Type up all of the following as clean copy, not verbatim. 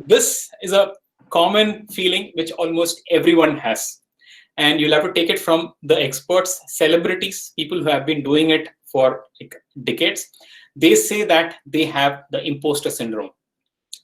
this is a common feeling which almost everyone has. And you'll have to take it from the experts, celebrities, people who have been doing it for like decades. They say that they have the imposter syndrome.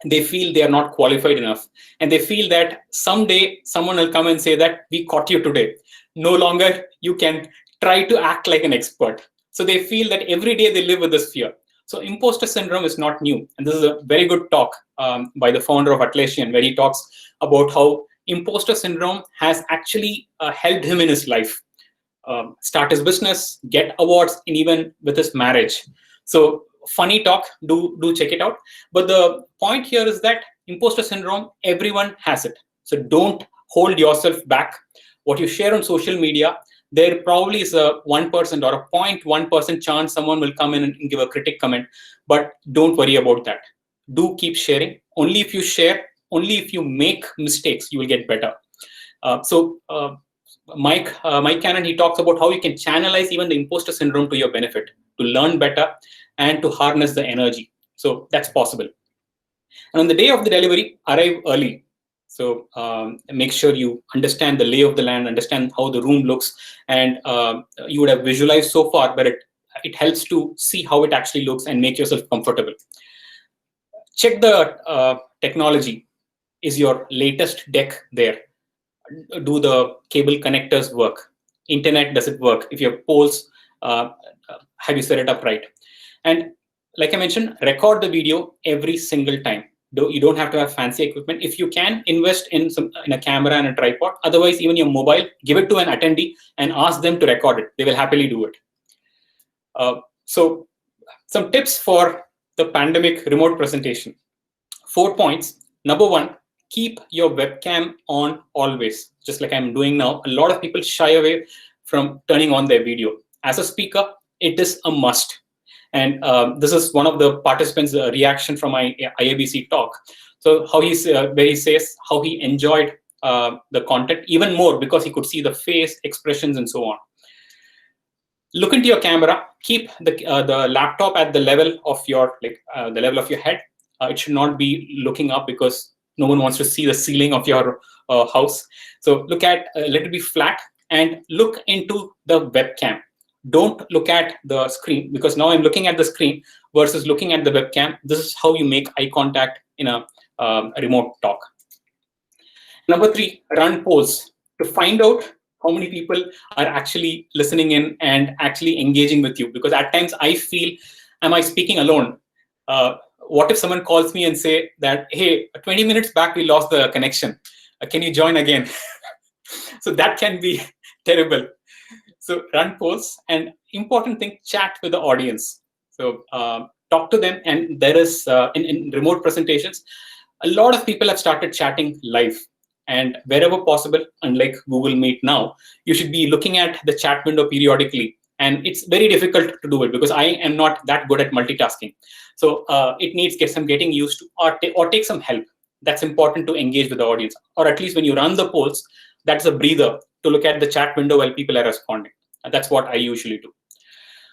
They feel they are not qualified enough. And they feel that someday someone will come and say that we caught you today. No longer you can try to act like an expert. So they feel that every day they live with this fear. So imposter syndrome is not new. And this is a very good talk by the founder of Atlassian, where he talks about how imposter syndrome has actually helped him in his life. Start his business, get awards, and even with his marriage. So funny talk, do check it out. But the point here is that imposter syndrome, everyone has it. So don't hold yourself back. What you share on social media, there probably is a 1% or a 0.1% chance someone will come in and give a critic comment, but don't worry about that. Do keep sharing. Only if you share, only if you make mistakes, you will get better. Mike Cannon, he talks about how you can channelize even the imposter syndrome to your benefit, to learn better and to harness the energy. So that's possible. And on the day of the delivery, arrive early. So make sure you understand the lay of the land, understand how the room looks, and you would have visualized so far, but it helps to see how it actually looks and make yourself comfortable. Check the technology. Is your latest deck there? Do the cable connectors work? Internet, does it work? If you have poles, have you set it up right? And like I mentioned, record the video every single time. You don't have to have fancy equipment. If you can, invest in a camera and a tripod. Otherwise, even your mobile, give it to an attendee and ask them to record it. They will happily do it. So some tips for the pandemic remote presentation. 4 points. Number 1, keep your webcam on always, just like I'm doing now. A lot of people shy away from turning on their video. As a speaker, it is a must. And this is one of the participants' reaction from my IABC talk. So how where he says how he enjoyed the content even more because he could see the face expressions and so on. Look into your camera. Keep the laptop at the level of your the level of your head. It should not be looking up because no one wants to see the ceiling of your house. So look at let it be flat and look into the webcam. Don't look at the screen, because now I'm looking at the screen versus looking at the webcam. This is how you make eye contact in a remote talk. Number 3, run polls to find out how many people are actually listening in and actually engaging with you. Because at times I feel, am I speaking alone? What if someone calls me and say that, hey, 20 minutes back, we lost the connection. Can you join again? So that can be terrible. So run polls, and important thing, chat with the audience. So talk to them. And there is, in remote presentations, a lot of people have started chatting live. And wherever possible, unlike Google Meet now, you should be looking at the chat window periodically. And it's very difficult to do it because I am not that good at multitasking. So it needs some getting used to, or take some help. That's important to engage with the audience. Or at least when you run the polls, that's a breather to look at the chat window while people are responding. And that's what I usually do.